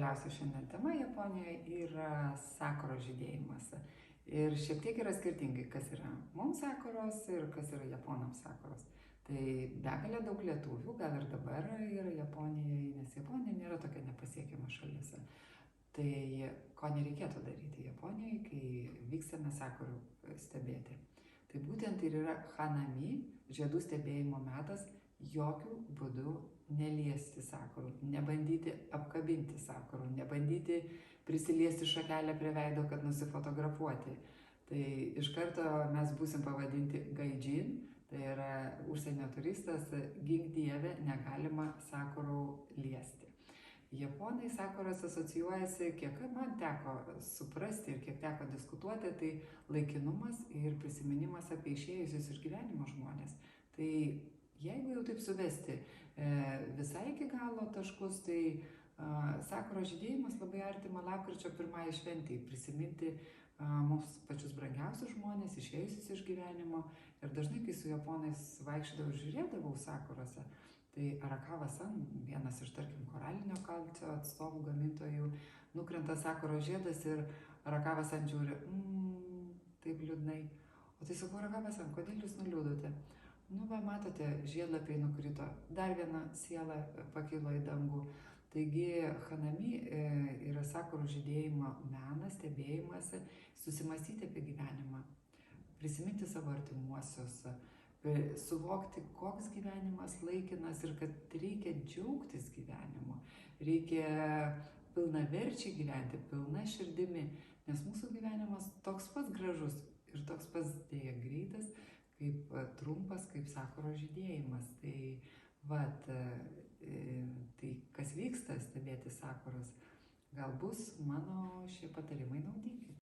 populiariausia šiandien tema Japonijoje yra sakuros žydėjimas. Ir šiek tiek yra skirtingai, kas yra mums sakuros ir kas yra japonams sakuros. Tai begalė daug lietuvių, gal ir dabar yra Japonijoje, nes Japonija nėra tokia nepasiekiama šalis. Tai ko nereikėtų daryti Japonijoje, kai vykstame sakurų stebėti. Tai būtent ir yra hanami, žiedų stebėjimo metas, jokių būdų neliesti sakurų, nebandyti apkabinti sakurų, nebandyti prisiliesti šakelę prie veido, kad nusifotografuoti. Tai iš karto mes būsim pavadinti gaidžin, tai yra užsienio turistas, gink dieve, negalima sakurų liesti. Japonai sakuros asocijuojasi, kiek man teko suprasti ir kiek teko diskutuoti, tai laikinumas ir prisiminimas apie išėjusius iš gyvenimo žmonės. Tai jeigu jau taip suvesti visai iki galo taškus, tai sakuros žydėjimas labai artima lapkričio 1 šventei, prisiminti mums pačius brangiausius žmonės, išėjusius iš gyvenimo. Ir dažnai, kai su japonais vaikščiodavau ir žiūrėdavau sakurose, tai Arakawa-san, vienas iš, tarkim, koralinio kalcio atstovų gamintojų, nukrenta sakuros žiedas ir Arakawa-san žiūri, taip liūdnai. O tai sakau, Arakawa-san, kodėl jūs nuliūdote? Nu, va, matote, žiedlapiai nukrito, dar viena siela pakilo į dangų. Taigi, hanami yra sakurų žydėjimo menas, stebėjimas, susimąstyti apie gyvenimą, prisiminti savo artimuosius, suvokti, koks gyvenimas laikinas ir kad reikia džiaugtis gyvenimu, reikia pilnaverčiai gyventi, pilna širdimi, nes mūsų gyvenimas toks pats gražus ir toks pats dėja greitas, kaip trumpas, kaip sakuros žydėjimas. Tai, vat, tai kas vyksta stebėti sakuras, gal bus mano šie patarimai